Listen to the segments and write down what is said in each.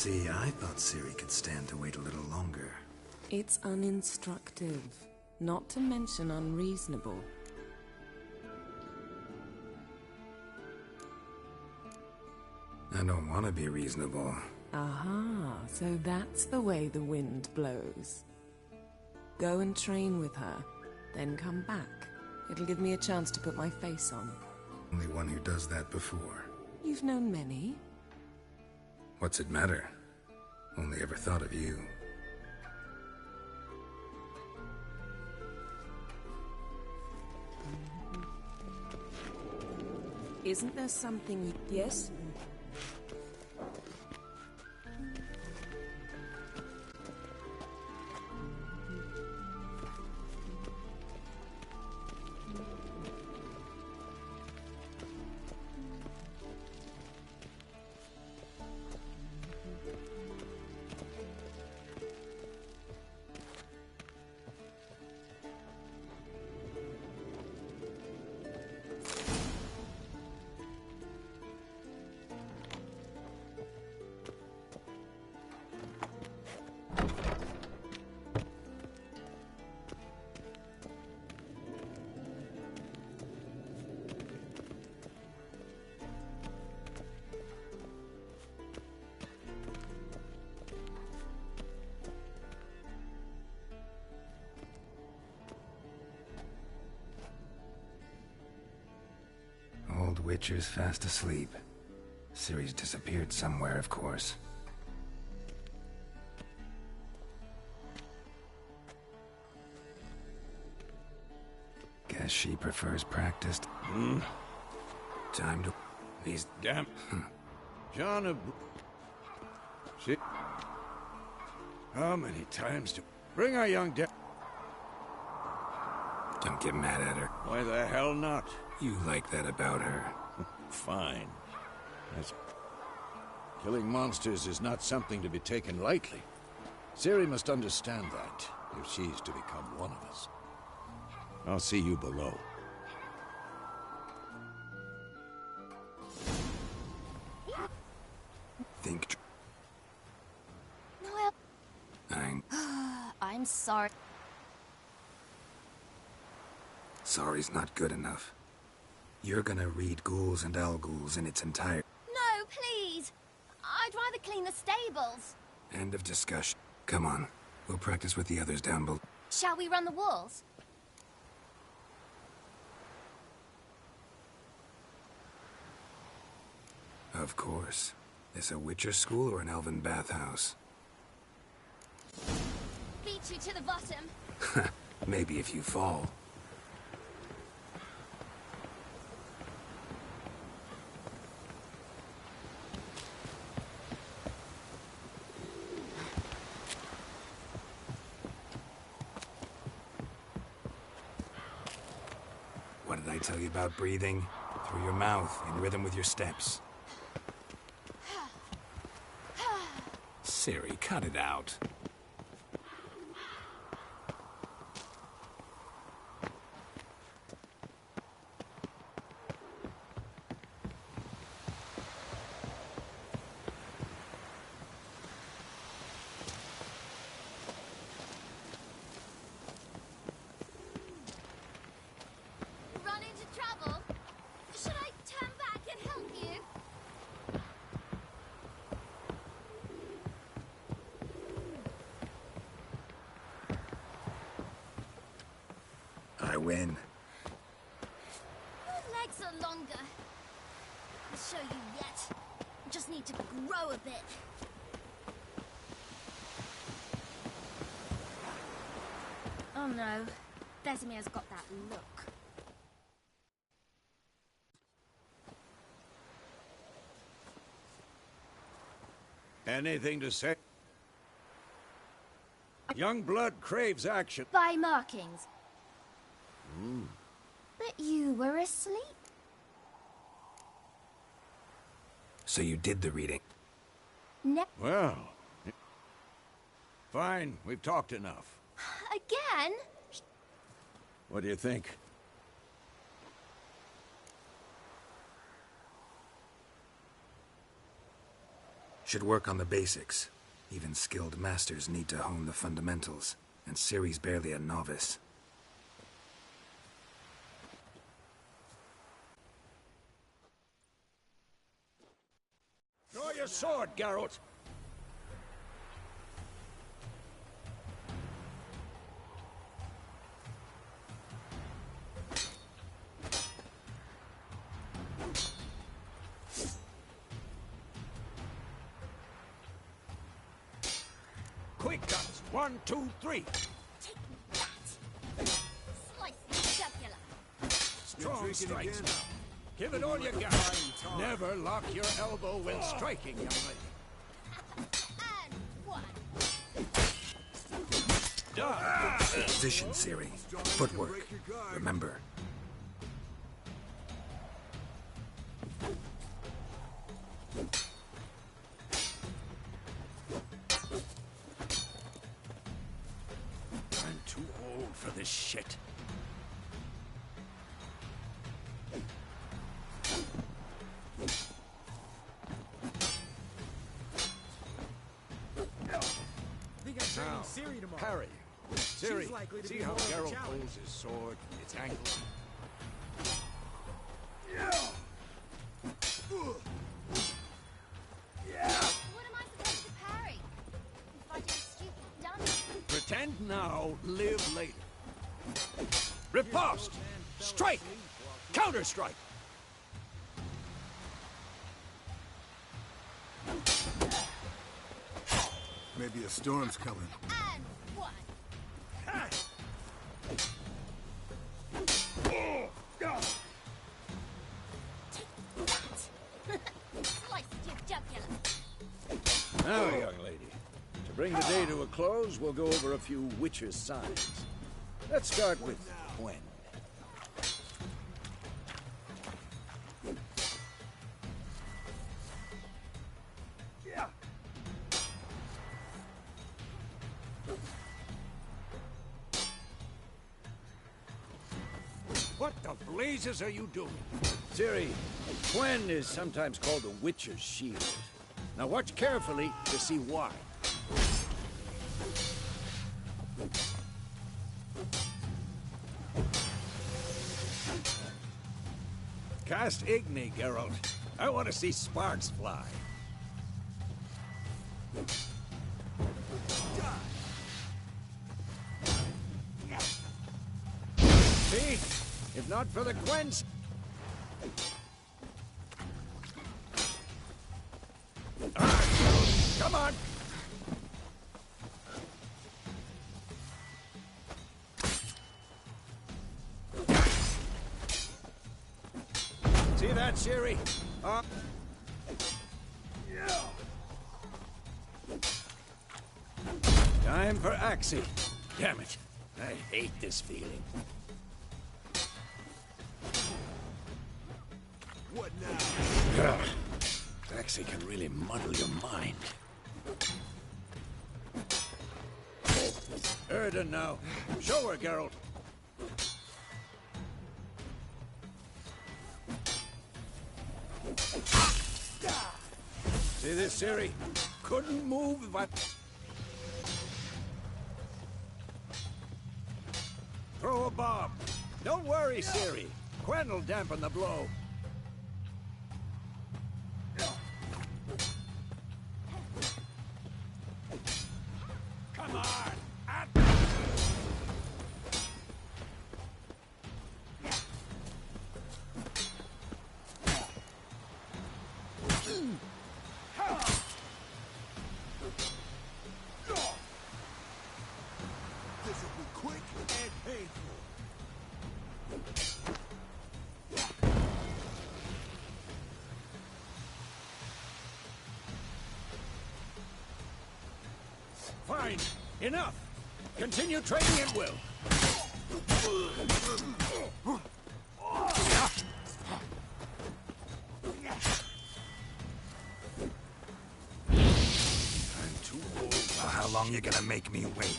See, I thought Ciri could stand to wait a little longer. It's uninstructive, not to mention unreasonable. I don't want to be reasonable. Aha, so that's the way the wind blows. Go and train with her, then come back. It'll give me a chance to put my face on. Only one who does that before. You've known many. What's it matter? Only ever thought of you. Isn't there something... Yes? Old Witcher's fast asleep. Ciri's disappeared somewhere, of course. Guess she prefers practiced. Time to... These... Damn. John of... She... How many times to... Bring our young Don't get mad at her. Why the hell not? You like that about her. Fine. That's... Killing monsters is not something to be taken lightly. Ciri must understand that, if she's to become one of us. I'll see you below. Think... Noel... I'm sorry. Sorry's not good enough. You're gonna read Ghouls and Al-Ghouls in its entirety. No, please! I'd rather clean the stables. End of discussion. Come on. We'll practice with the others down below. Shall we run the walls? Of course. This a Witcher school or an elven bathhouse? Beat you to the bottom. Maybe if you fall. What did I tell you about breathing? Through your mouth, in rhythm with your steps. Ciri, cut it out. Run into trouble? Should I turn back and help you? I win. Your legs are longer. I'll show you yet. Just need to grow a bit. Oh no, Vesemir's got that look. Anything to say? Young blood craves action. By markings. But you were asleep. So you did the reading. Well... Fine, we've talked enough. Again? What do you think? Should work on the basics. Even skilled masters need to hone the fundamentals, and Ciri's barely a novice. Draw your sword, Geralt! Quick guns! 1, 2, 3! Take that! Slice the jugular! Strong strikes now. Give it all you got. Never lock your elbow when striking, young lady. And one! Done! Position, Ciri. Footwork. Remember. I'm too old for this shit. Now, parry. Ciri, see how Geralt holds his sword, its angle? What am I supposed to parry? I'm fighting a stupid dummy. Pretend now, live later. Riposte! Strike! Counter-strike! Maybe a storm's coming. And one! Take that! Slice your jugular! Now, young lady, to bring the day to a close, we'll go over a few Witcher signs. Let's start with Gwen. What the blazes are you doing? Ciri, Gwen is sometimes called the Witcher's Shield. Now watch carefully to see why. Cast Igni, Geralt. I want to see sparks fly. See? If not for the Gwens... Come on! See that, Ciri? Time for Axii. Damn it. I hate this feeling. What now? Axii can really muddle your mind. Erden now. Show her, Geralt. See this, Ciri? Couldn't move, but... Throw a bomb. Don't worry, Ciri. Gwen will dampen the blow. Come on! This will be quick and painful. Fine. Enough. Continue training at will. I'm too old. So how long you gonna make me wait?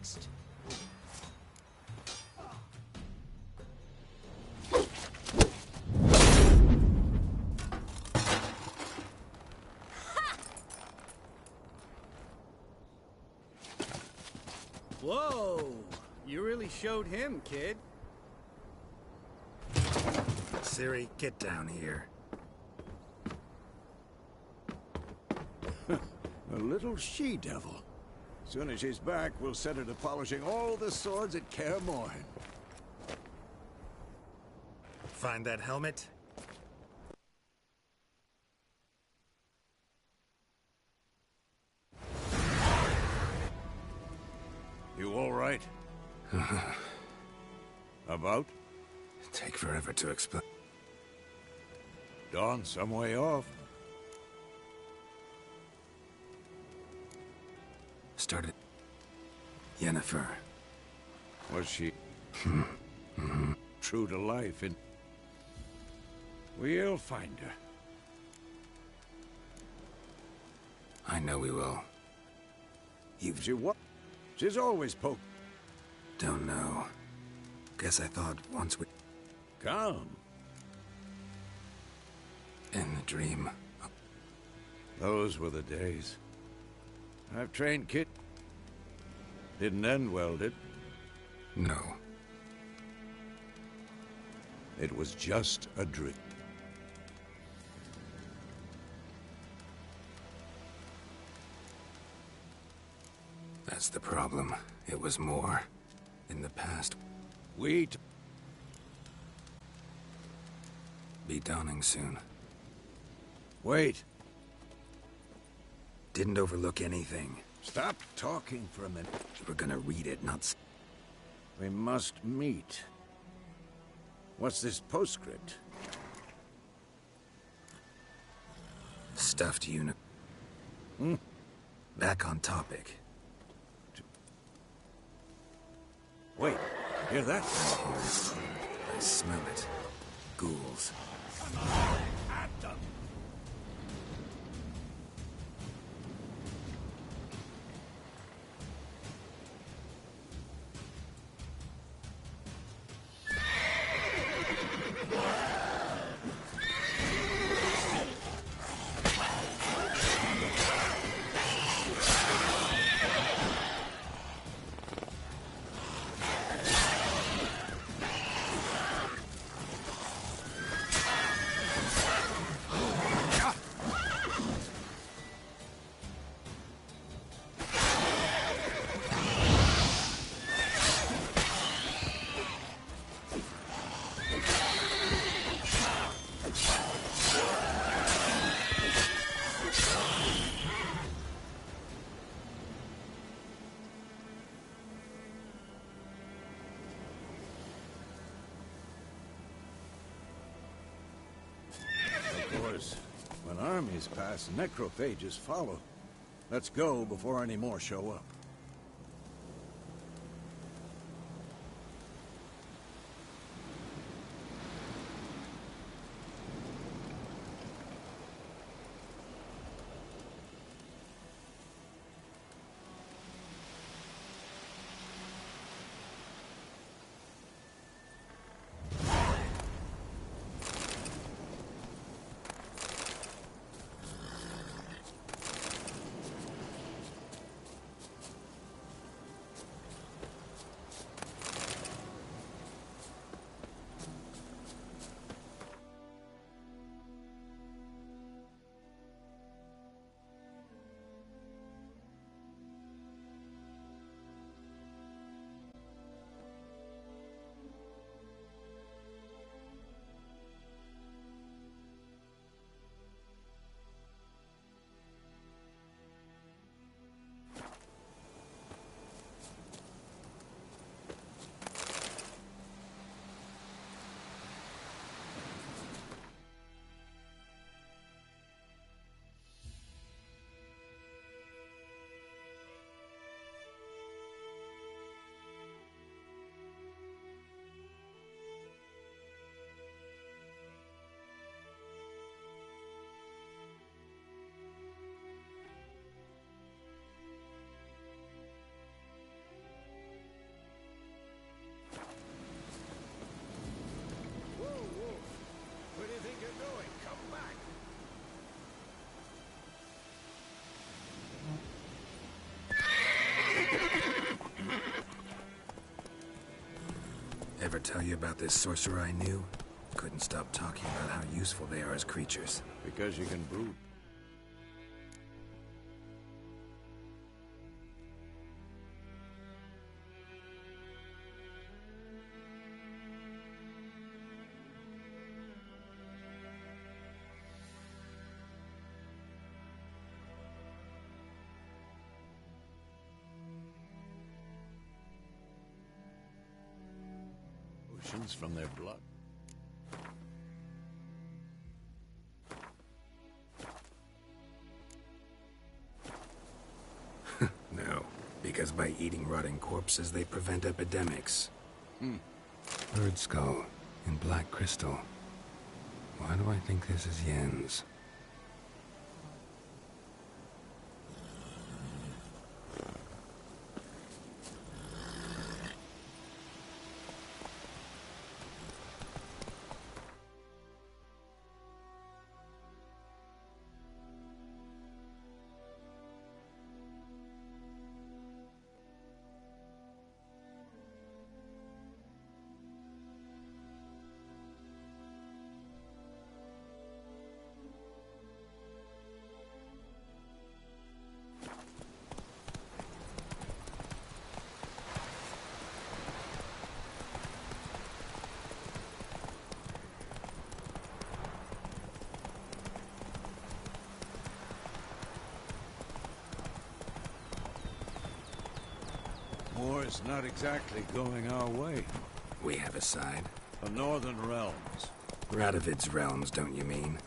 next. Whoa! You really showed him, kid. Ciri, get down here. A little she-devil. Soon as she's back, we'll set her to polishing all the swords at Kaer Morhen. Find that helmet? You all right? About? Take forever to explain. Dawn some way off. Started. Yennefer. Was she true to life in... We'll find her. I know we will. You've... She what? She's always poke. Don't know. Guess I thought once we... Calm. In the dream. Those were the days. I've trained Kit. Didn't end well, did? No. It was just a dream. That's the problem. It was more. In the past. Be dawning soon. Wait. Didn't overlook anything. Stop talking for a minute. You were gonna read it, not... We must meet. What's this postscript? Stuffed unit. Back on topic. Wait, hear that? I smell it. Ghouls. When armies pass, necrophages follow. Let's go before any more show up. tell you about this sorcerer I knew? Couldn't stop talking about how useful they are as creatures. Because you can brood. Oceans from their blood. No, because by eating rotting corpses, they prevent epidemics. Bird skull in black crystal. Why do I think this is Yen's? War is not exactly going our way. We have a side. The Northern Realms. Radovid's realms, don't you mean?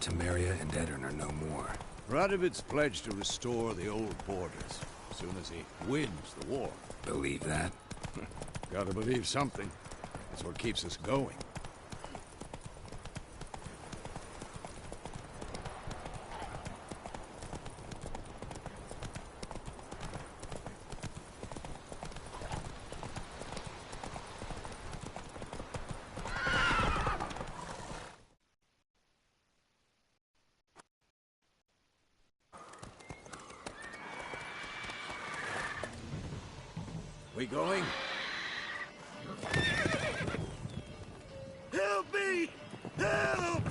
Temeria and Edirn are no more. Radovid's pledged to restore the old borders as soon as he wins the war. Believe that? Gotta believe something. That's what keeps us going. We going? Help me! Help!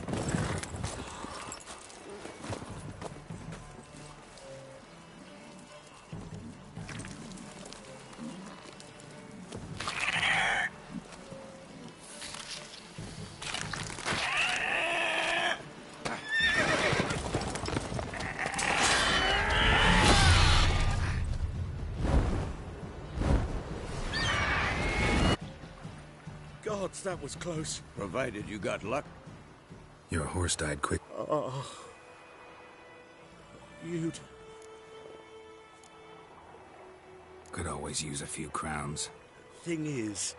Gods, that was close. Provided you got luck. Your horse died quick. You'd... Could always use a few crowns. Thing is,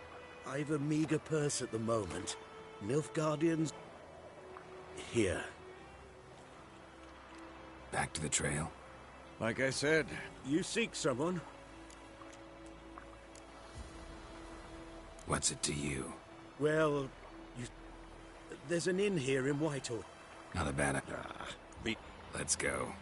I've a meager purse at the moment. Nilfgaardians... Here. Back to the trail. Like I said, You seek someone? What's it to you? Well, there's an inn here in Whitehall. Not a bad... Be... Let's go.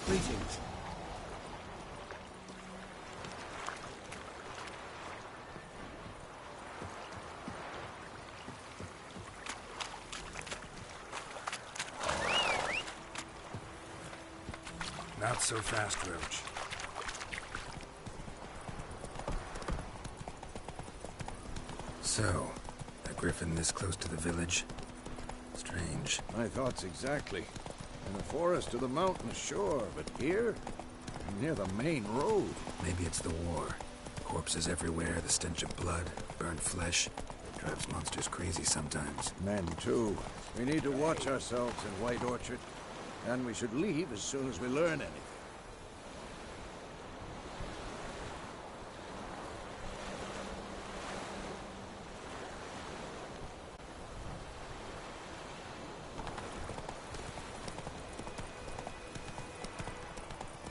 Greetings. Not so fast, Roach. So, a griffin this close to the village? Strange. my thoughts exactly. In the forest or the mountains, sure, but here? Near the main road. Maybe it's the war. Corpses everywhere, the stench of blood, burnt flesh. Drives monsters crazy sometimes. Men, too. We need to watch ourselves in White Orchard. And we should leave as soon as we learn anything.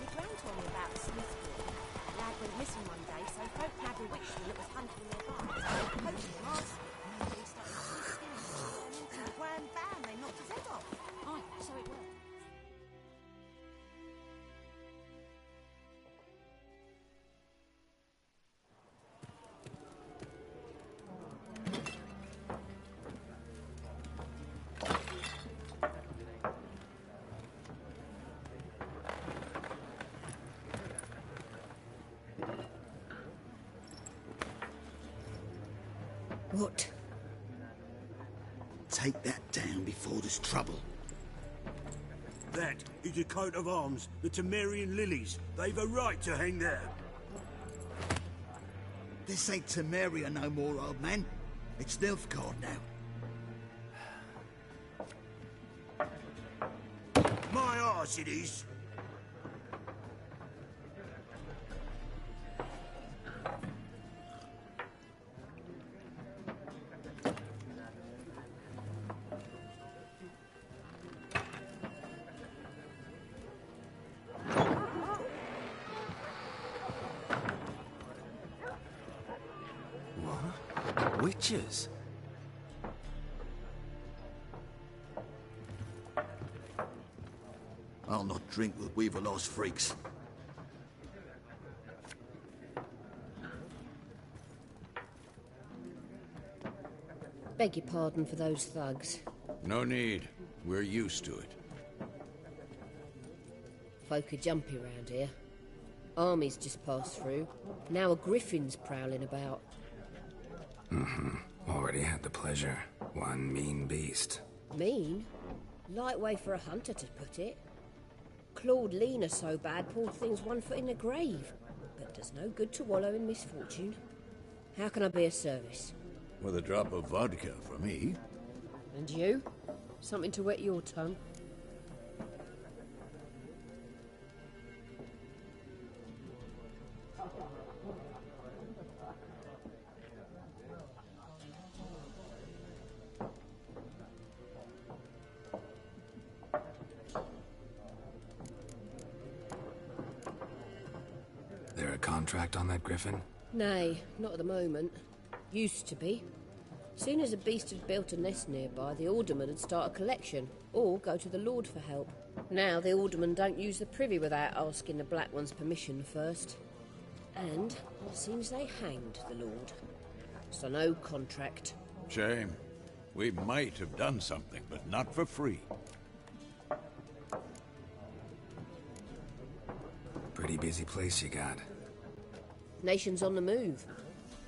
The Gran told me about Smithfield. Lad went missing one day, so folk nabbed a witchman that was hunting their barns. Poaching him asked him. He started shooting him, and wham bam, they knocked his head off. Aye, so it worked. What? Take that down before there's trouble. That is a coat of arms, the Temerian lilies. They've a right to hang there. This ain't Temeria no more, old man. It's Nilfgaard now. My arse it is. Witches? I'll not drink with Weaverlost freaks. Beg your pardon for those thugs. No need. We're used to it. Folk are jumpy round here. Armies just passed through. Now a griffin's prowling about. Already had the pleasure. One mean beast. Mean? Light way for a hunter to put it. Clawed Lena so bad, poor thing's 1 foot in the grave. But does no good to wallow in misfortune. How can I be of service? With a drop of vodka for me. And you? Something to wet your tongue? There a contract on that griffin? Nay, not at the moment. Used to be. Soon as a beast had built a nest nearby, the alderman would start a collection, or go to the Lord for help. Now the alderman don't use the privy without asking the Black One's permission first. And it seems they hanged the Lord. So no contract. Shame. We might have done something, but not for free. Pretty busy place you got. Nations on the move.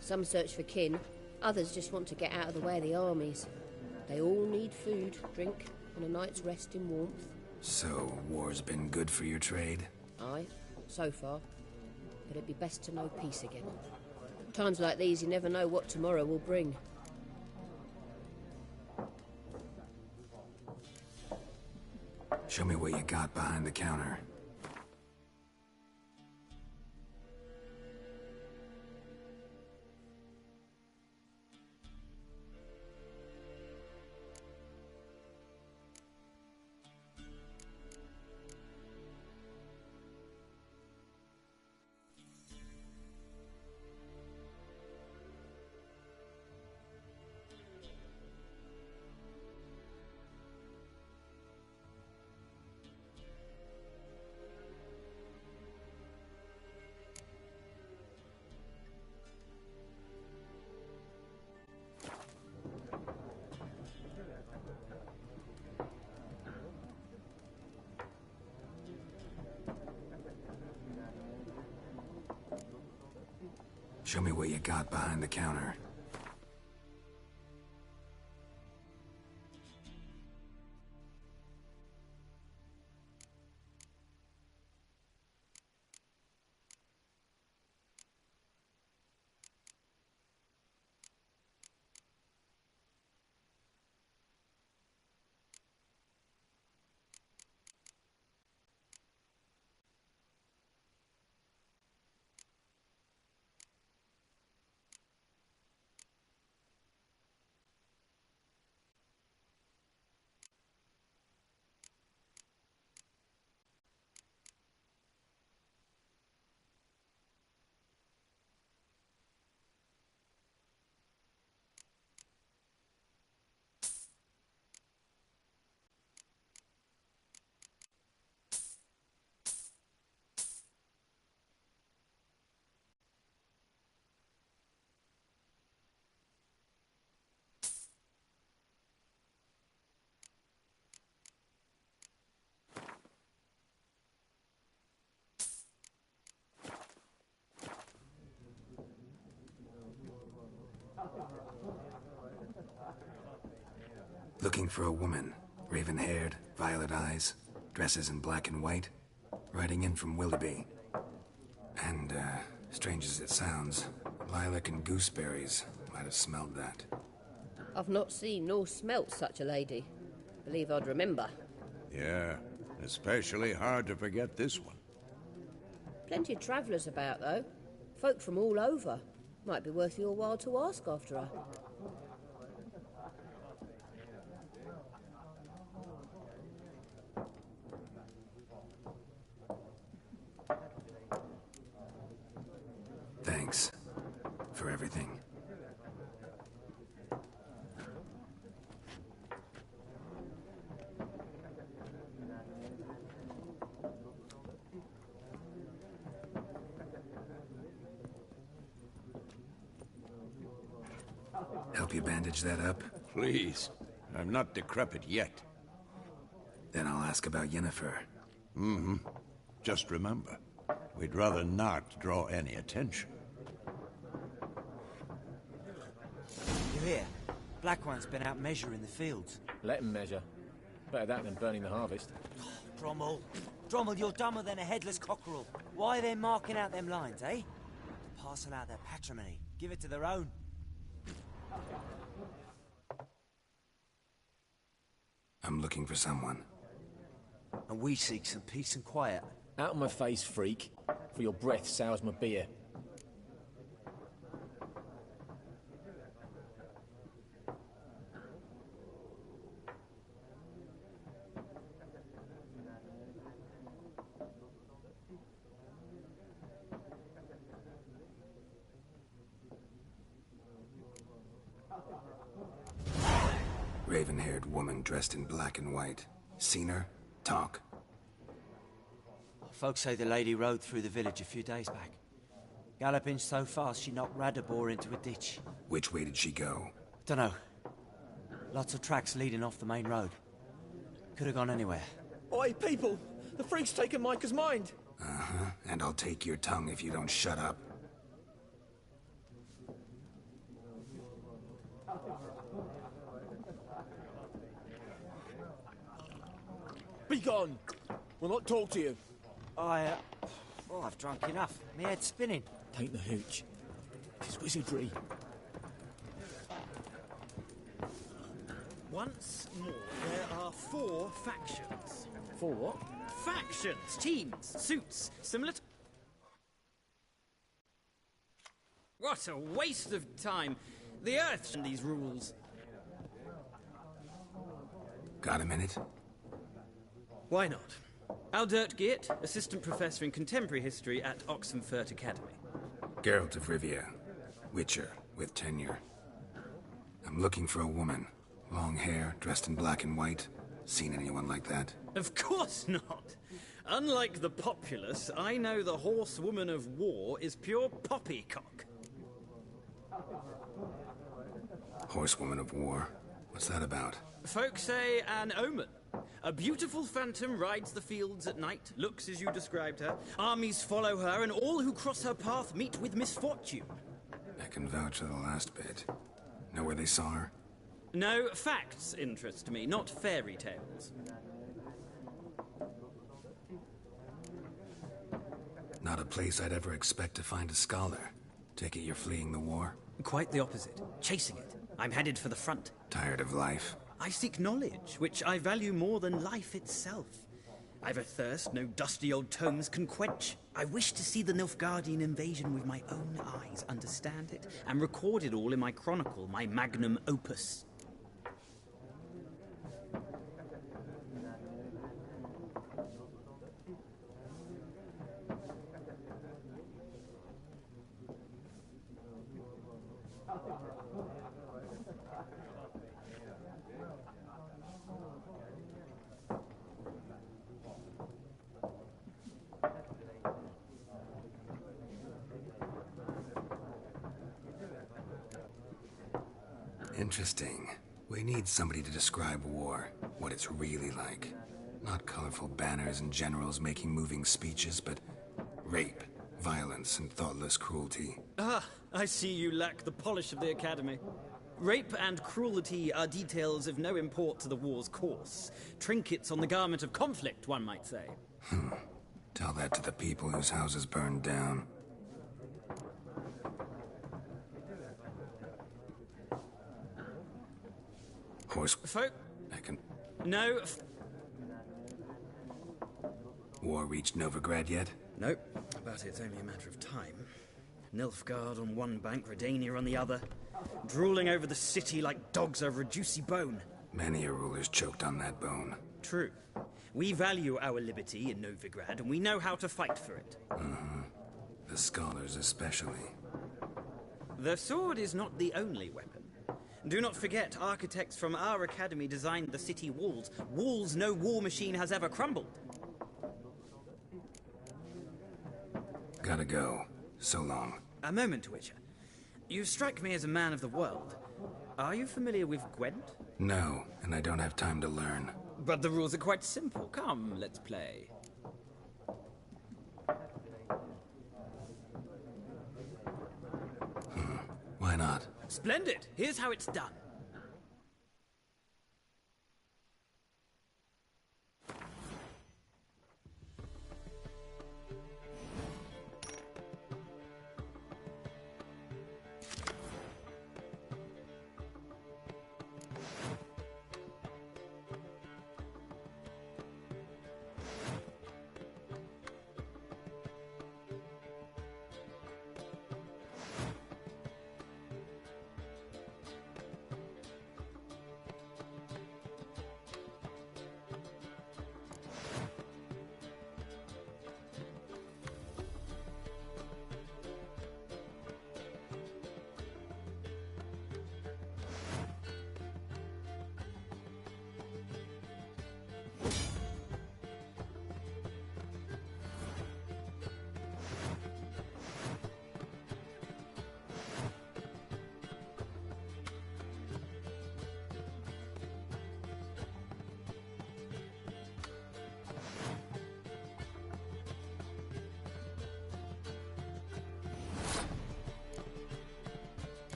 Some search for kin, others just want to get out of the way of the armies. They all need food, drink, and a night's rest in warmth. So, war's been good for your trade? Aye, so far. But it'd be best to know peace again. Times like these, you never know what tomorrow will bring. Show me what you got behind the counter. Show me what you got behind the counter. Looking for a woman. Raven-haired, violet eyes, dresses in black and white. Riding in from Willoughby. And, strange as it sounds, lilac and gooseberries might have smelled that. I've not seen nor smelt such a lady. Believe I'd remember. Yeah, especially hard to forget this one. Plenty of travellers about, though. Folk from all over. Might be worth your while to ask after her. Thanks for everything. Help you bandage that up? Please. I'm not decrepit yet. Then I'll ask about Yennefer. Mm-hmm. Just remember, we'd rather not draw any attention. You hear? Black One's been out measuring the fields. Let him measure. Better that than burning the harvest. Drommel. Drommel, you're dumber than a headless cockerel. Why are they marking out them lines, eh? To parcel out their patrimony. Give it to their own. I'm looking for someone. And we seek some peace and quiet. Out of my face, freak. For your breath sours my beer. Raven-haired woman dressed in black and white. Seen her? Talk. Folks say the lady rode through the village a few days back. Galloping so fast she knocked Radabor into a ditch. Which way did she go? Dunno. Lots of tracks leading off the main road. Could have gone anywhere. Oi, people! The freak's taken Micah's mind! Uh-huh. And I'll take your tongue if you don't shut up. Be gone! We'll not talk to you. I've drunk enough. My head's spinning. Tain't the hooch. It's wizardry. Once more, there are 4 factions. 4 what? Factions, teams, suits, similar to... What a waste of time. The Earth and these rules. Got a minute? Why not? Aldert Geert, Assistant Professor in Contemporary History at Oxenfurt Academy. Geralt of Rivia. Witcher, with tenure. I'm looking for a woman. Long hair, dressed in black and white. Seen anyone like that? Of course not. Unlike the populace, I know the horsewoman of war is pure poppycock. Horsewoman of war? What's that about? Folk say an omen. A beautiful phantom rides the fields at night, looks as you described her. Armies follow her, and all who cross her path meet with misfortune. I can vouch for the last bit. Know where they saw her? No, facts interest me, not fairy tales. Not a place I'd ever expect to find a scholar. Take it you're fleeing the war? Quite the opposite. Chasing it. I'm headed for the front. Tired of life? I seek knowledge, which I value more than life itself. I've a thirst no dusty old tomes can quench. I wish to see the Nilfgaardian invasion with my own eyes, understand it, and record it all in my chronicle, my magnum opus. Interesting. We need somebody to describe war, what it's really like. Not colorful banners and generals making moving speeches, but rape, violence, and thoughtless cruelty. Ah, I see you lack the polish of the Academy. Rape and cruelty are details of no import to the war's course. Trinkets on the garment of conflict, one might say. Tell that to the people whose houses burned down. Horse... Folk... I can... No... War reached Novigrad yet? Nope, but it's only a matter of time. Nilfgaard on one bank, Redania on the other. Drooling over the city like dogs over a juicy bone. Many a ruler's choked on that bone. True. We value our liberty in Novigrad, and we know how to fight for it. The scholars especially. The sword is not the only weapon. Do not forget, architects from our academy designed the city walls. Walls no war machine has ever crumbled. Gotta go. So long. A moment, Witcher. You strike me as a man of the world. Are you familiar with Gwent? No, and I don't have time to learn. But the rules are quite simple. Come, let's play. Why not? Splendid! Here's how it's done.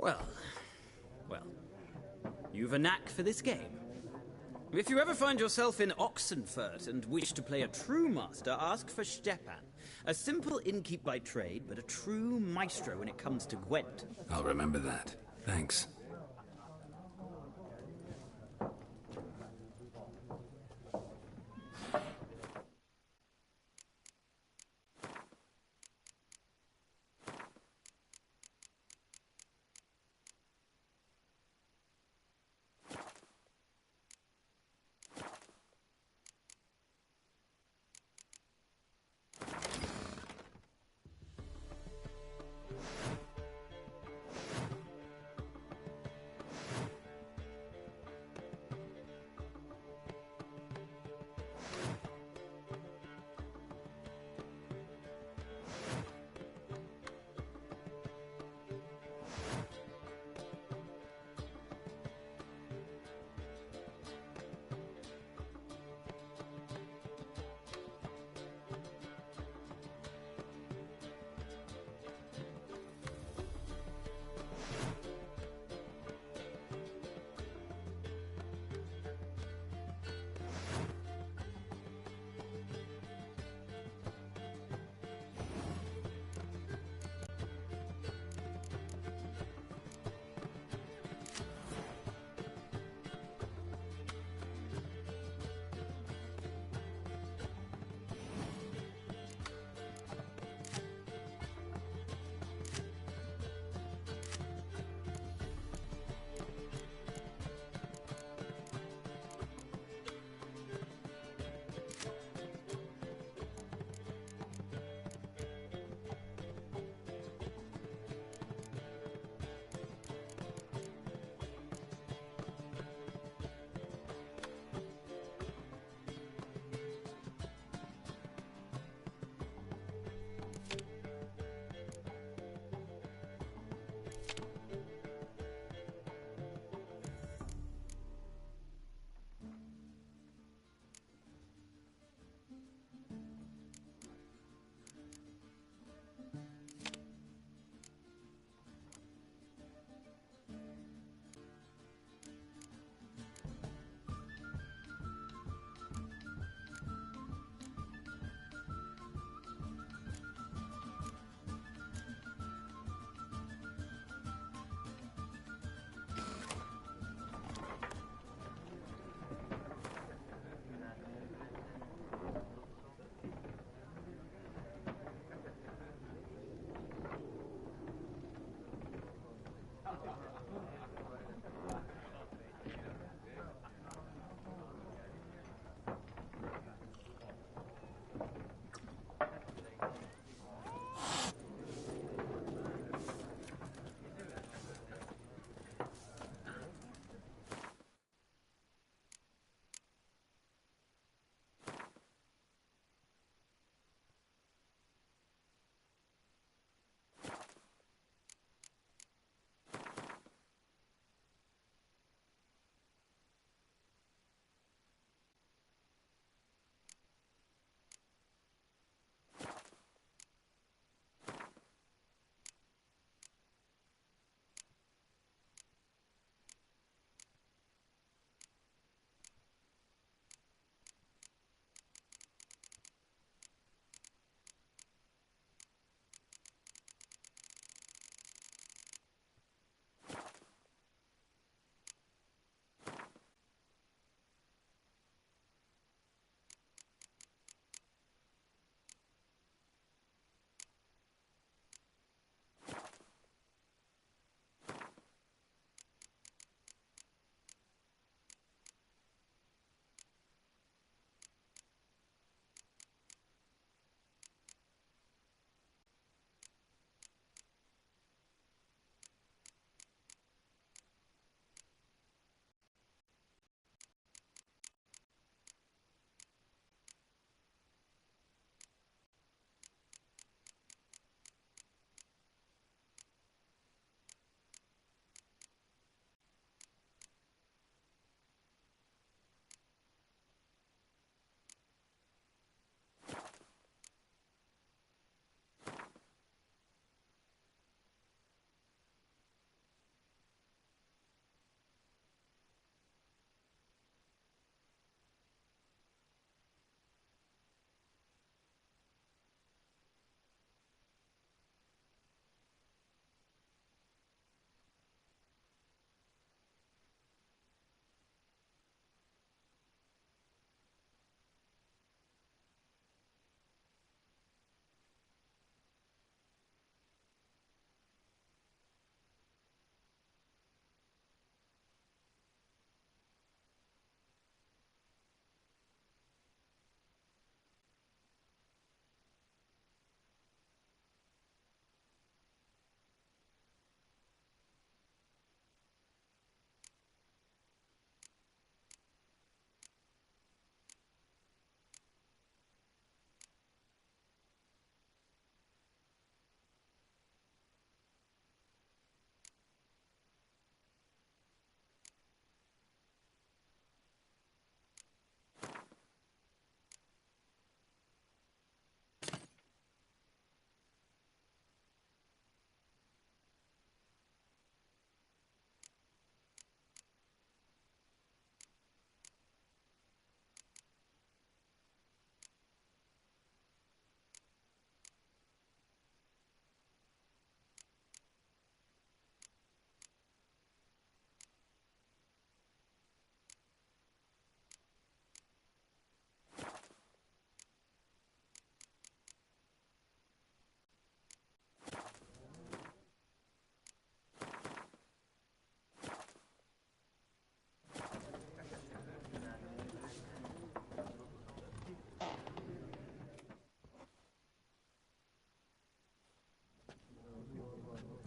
Well, you've a knack for this game. If you ever find yourself in Oxenfurt and wish to play a true master, ask for Stepan. A simple innkeep by trade, but a true maestro when it comes to Gwent. I'll remember that. Thanks.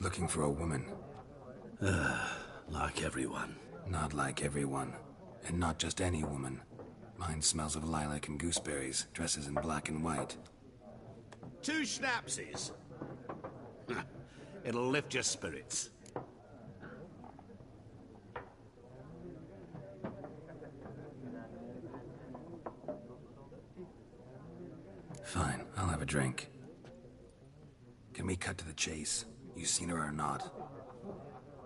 Looking for a woman. Like everyone. Not like everyone. And not just any woman. Mine smells of lilac and gooseberries, dresses in black and white. 2 schnapsies. It'll lift your spirits. Fine, I'll have a drink. Can we cut to the chase? You seen her or not?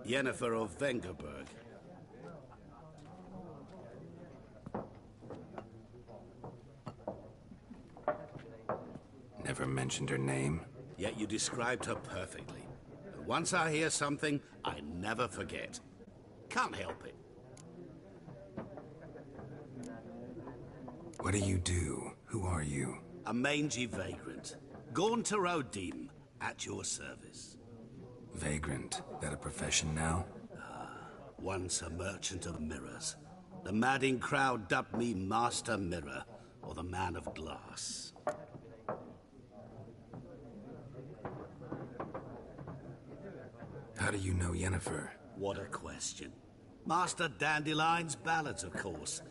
Yennefer of Vengerberg. Never mentioned her name. Yet you described her perfectly. And once I hear something, I never forget. Can't help it. What do you do? Who are you? A mangy vagrant. Gaunter O'Dim, at your service. Vagrant. That a profession now? Once a merchant of mirrors. The madding crowd dubbed me Master Mirror, or the Man of Glass. How do you know Yennefer? What a question. Master Dandelion's ballads, of course.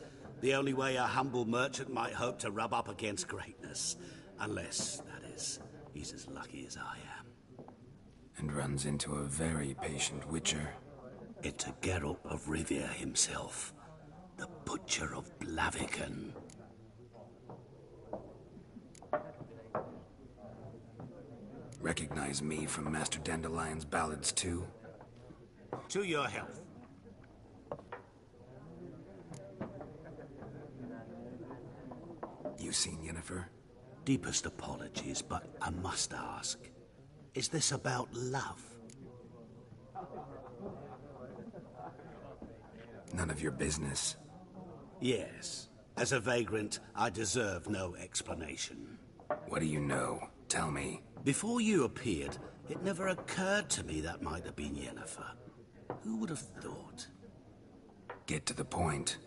The only way a humble merchant might hope to rub up against greatness. Unless, that is, he's as lucky as I am. And runs into a very patient witcher. Into Geralt of Rivia himself. The Butcher of Blaviken. Recognize me from Master Dandelion's ballads too? To your health. You seen Yennefer? Deepest apologies, but I must ask. Is this about love? None of your business. Yes. As a vagrant, I deserve no explanation. What do you know? Tell me. Before you appeared, it never occurred to me that might have been Yennefer. Who would have thought? Get to the point.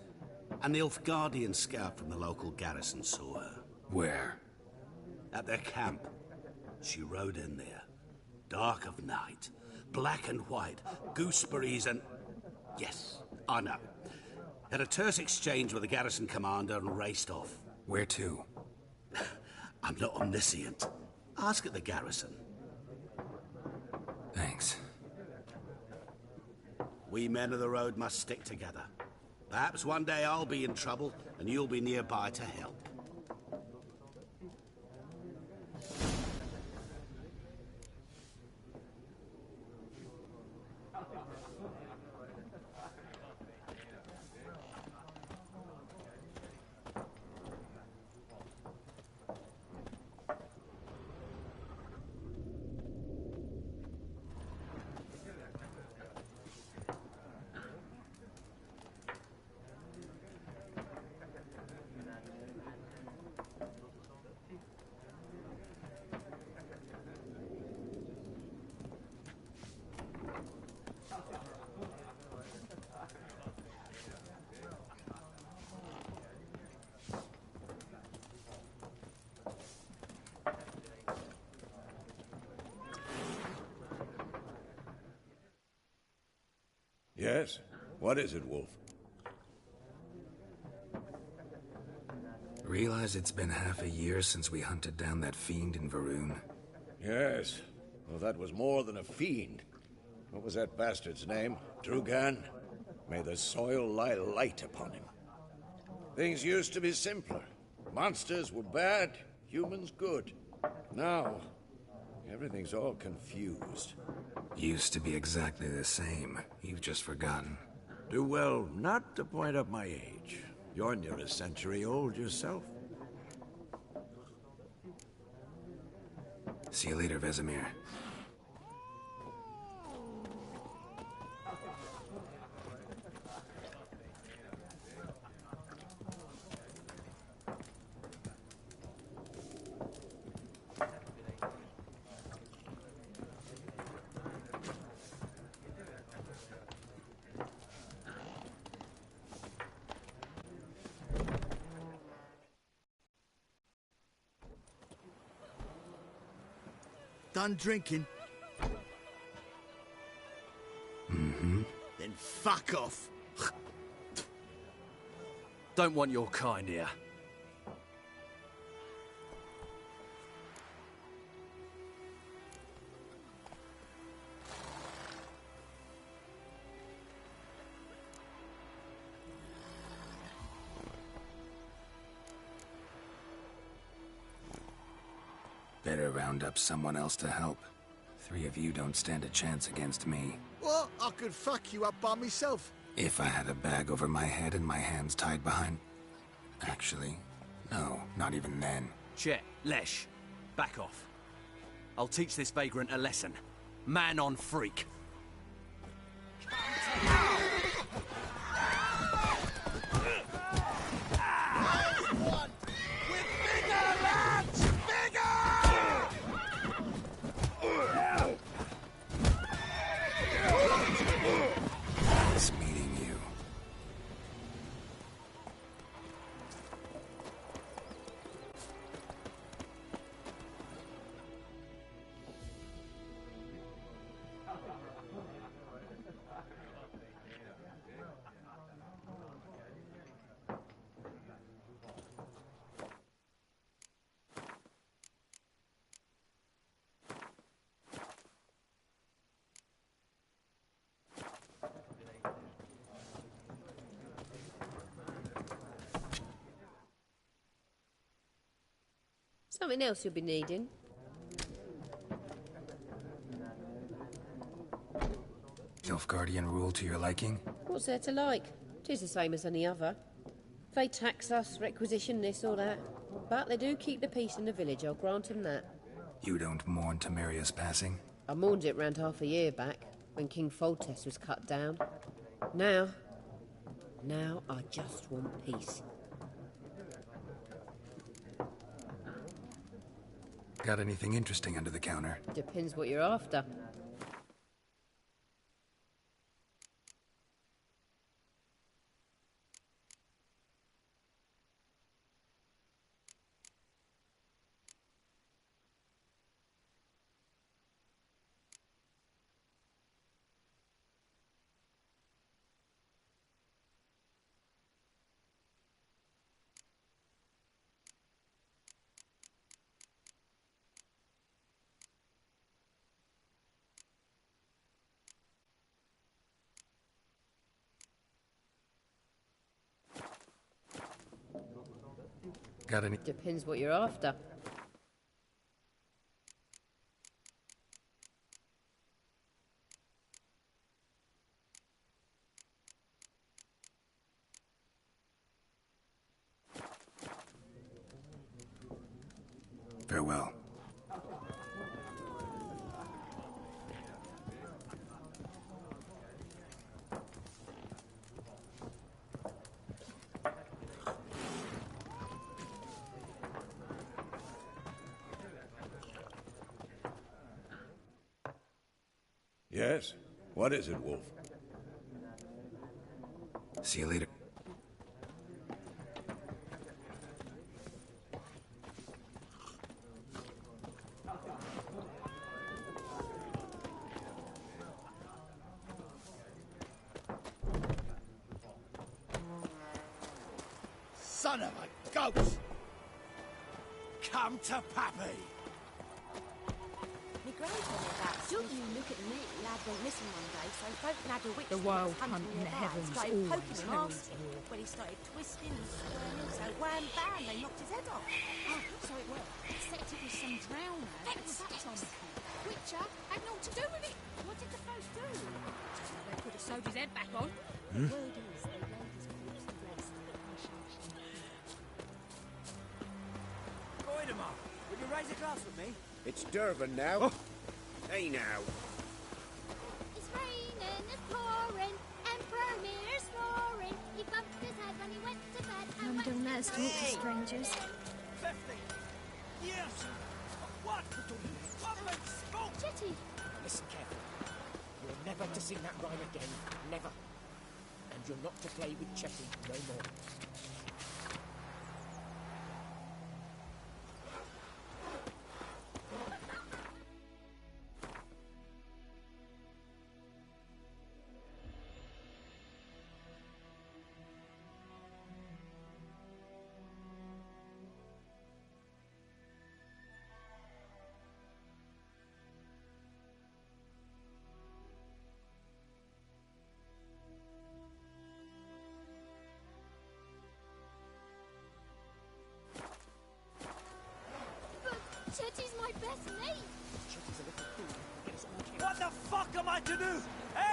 A Nilfgaardian scout from the local garrison saw her. Where? At their camp. She rode in there. Dark of night. Black and white. Gooseberries and... Yes, I know. Had a terse exchange with the garrison commander and raced off. Where to? I'm not omniscient. Ask at the garrison. Thanks. We men of the road must stick together. Perhaps one day I'll be in trouble, and you'll be nearby to help. Yes? What is it, Wolf? Realize it's been half a year since we hunted down that fiend in Varun? Yes. Well, that was more than a fiend. What was that bastard's name? Drugan? May the soil lie light upon him. Things used to be simpler. Monsters were bad, humans good. Now, everything's all confused. Used to be exactly the same. You've just forgotten. Do well not to point up my age. You're near a century old yourself. See you later, Vesemir. Done drinking? fuck off. Don't want your kind here. Better round up someone else to help. 3 of you don't stand a chance against me. What? I could fuck you up by myself. If I had a bag over my head and my hands tied behind... Actually, no, not even then. Chet, Lesh, back off. I'll teach this vagrant a lesson. Man on freak. Nice meeting you. Something else you'll be needing. Nilfgaardian rule to your liking? What's there to like? 'Tis the same as any other. They tax us, requisition this or that. But they do keep the peace in the village, I'll grant 'em that. You don't mourn Temeria's passing? I mourned it round half a year back, when King Foltest was cut down. Now I just want peace. Got anything interesting under the counter? Depends what you're after. Got any... Depends what you're after. Farewell. Yes? What is it, Wolf? See you later. Son of a ghost! Come to Pappy! My gran told me about Don't you look at me. Lad went missing one day, so folk had a witch The that wild was hunting hunt in the nearby. heavens Started always poking him, holds asking him. When he started twisting and squirming, so wham bam, they knocked his head off. Oh, so it was. Except it was some drowner. What was that, Tom? Witcher had naught to do with it. What did the folk do? They could have sewed his head back on. The word is they laid his corpse to rest at Ashashin. Voidemar, would you raise a glass with me? It's Durban now. Hey now. It's raining, it's pouring, Emperor Mir's roaring. He bumped his head when he went to bed. Mum don't let us talk to strangers. 50! Yes! What? Public spoke! Jetty! Listen carefully. You're never to sing that rhyme again. Never. And you're not to play with Chetty no more. best me. Chet is a little fool. Get us all killed. What the fuck am I to do? Eh?